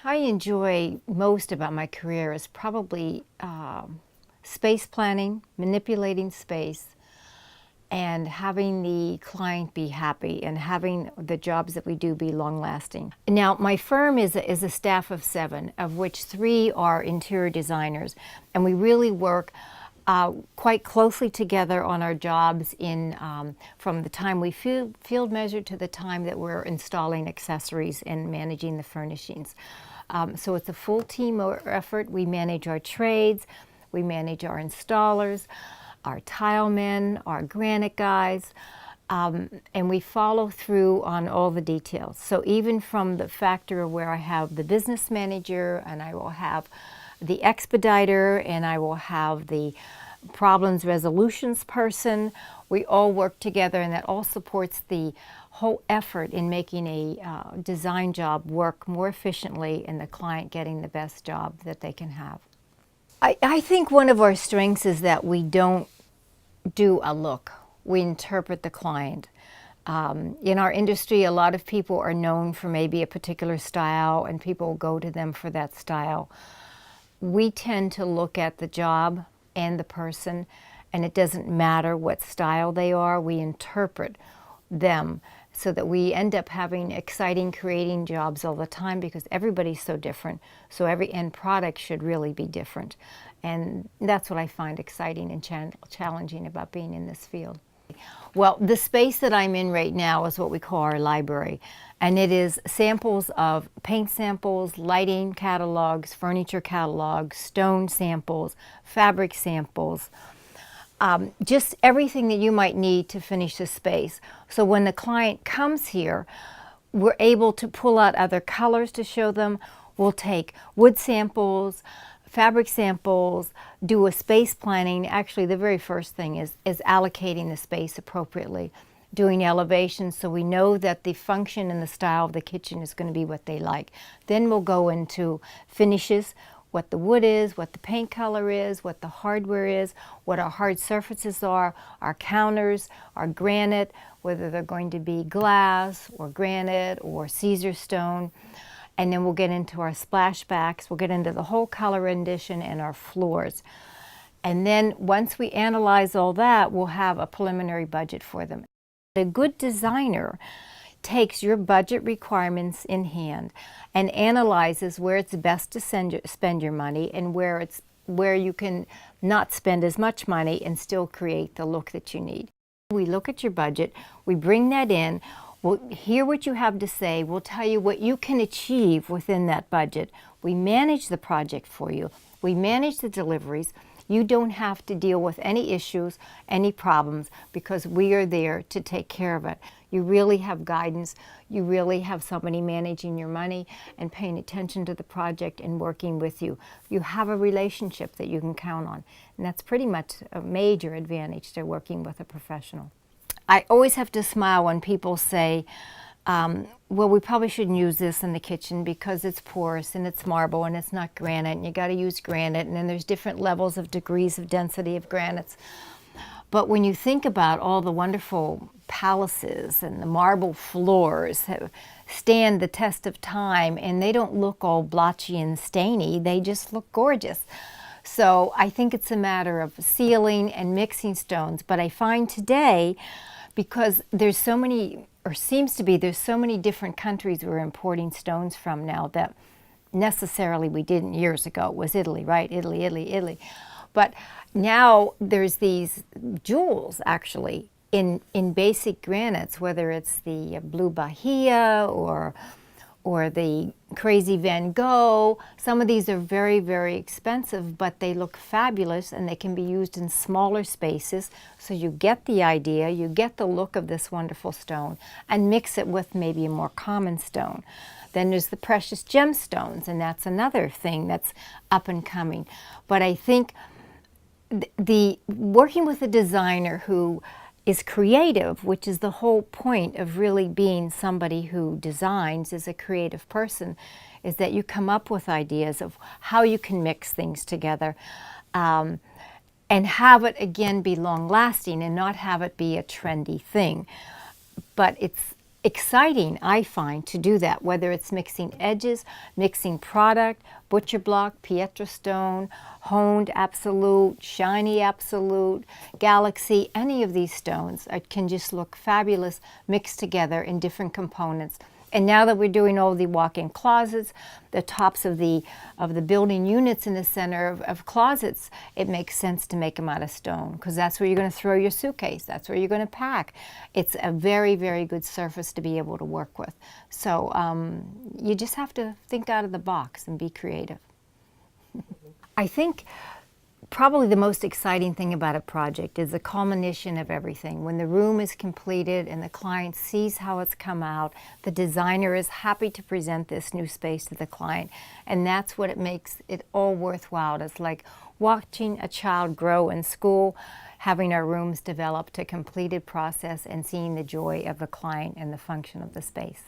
I enjoy most about my career is probably space planning, manipulating space, and having the client be happy and having the jobs that we do be long-lasting. Now, my firm is a staff of 7, of which 3 are interior designers, and we really work quite closely together on our jobs from the time we field measure to the time that we're installing accessories and managing the furnishings. So it's a full team effort. We manage our trades, we manage our installers, our tile men, our granite guys, and we follow through on all the details. So even from the factor where I have the business manager, and I will have the expediter, and I will have the problems resolutions person, we all work together, and that all supports the whole effort in making a design job work more efficiently and the client getting the best job that they can have. I think one of our strengths is that we don't do a look. We interpret the client. In our industry, a lot of people are known for maybe a particular style, and people go to them for that style. We tend to look at the job and the person, and it doesn't matter what style they are. We interpret them so that we end up having exciting, creating jobs all the time, because everybody's so different. So every end product should really be different. And that's what I find exciting and challenging about being in this field. Well, the space that I'm in right now is what we call our library. And it is samples of paint samples, lighting catalogs, furniture catalogs, stone samples, fabric samples, just everything that you might need to finish the space. So when the client comes here, we're able to pull out other colors to show them. We'll take wood samples, fabric samples, do a space planning. Actually, the very first thing is allocating the space appropriately, doing elevations so we know that the function and the style of the kitchen is going to be what they like. Then we'll go into finishes, what the wood is, what the paint color is, what the hardware is, what our hard surfaces are, our counters, our granite, whether they're going to be glass or granite or Caesar stone. And then we'll get into our splashbacks, we'll get into the whole color rendition and our floors. And then once we analyze all that, we'll have a preliminary budget for them. A good designer takes your budget requirements in hand and analyzes where it's best to spend your money and where you can not spend as much money and still create the look that you need. We look at your budget, we bring that in, we'll hear what you have to say, we'll tell you what you can achieve within that budget. We manage the project for you, we manage the deliveries. You don't have to deal with any issues, any problems, because we are there to take care of it. You really have guidance. You really have somebody managing your money and paying attention to the project and working with you. You have a relationship that you can count on. And that's pretty much a major advantage to working with a professional. I always have to smile when people say, well, we probably shouldn't use this in the kitchen because it's porous and it's marble and it's not granite, and you got to use granite, and then there's different levels of degrees of density of granites. But when you think about all the wonderful palaces and the marble floors that stand the test of time, and they don't look all blotchy and stainy, they just look gorgeous. So I think it's a matter of sealing and mixing stones. But I find today, because there's so many, or seems to be, there's so many different countries we're importing stones from now that necessarily we didn't years ago. It was Italy, right? Italy, Italy, Italy. But now there's these jewels actually in basic granites, whether it's the Blue Bahia or the Crazy Van Gogh. Some of these are very, very expensive, but they look fabulous and they can be used in smaller spaces. So you get the idea, you get the look of this wonderful stone and mix it with maybe a more common stone. Then there's the precious gemstones, and that's another thing that's up and coming. But I think the working with a designer who is creative, which is the whole point of really being somebody who designs as a creative person, is that you come up with ideas of how you can mix things together and have it again be long lasting and not have it be a trendy thing. But exciting, I find, to do that, whether it's mixing edges, mixing product, butcher block, Pietra stone, honed absolute, shiny absolute, galaxy, any of these stones can just look fabulous mixed together in different components. And now that we're doing all the walk-in closets, the tops of the building units in the center of closets, it makes sense to make them out of stone, because that's where you're going to throw your suitcase. That's where you're going to pack. It's a very, very good surface to be able to work with. So you just have to think out of the box and be creative. I think probably the most exciting thing about a project is the culmination of everything. When the room is completed and the client sees how it's come out, the designer is happy to present this new space to the client, and that's what it makes it all worthwhile. It's like watching a child grow in school, having our rooms develop to a completed process, and seeing the joy of the client and the function of the space.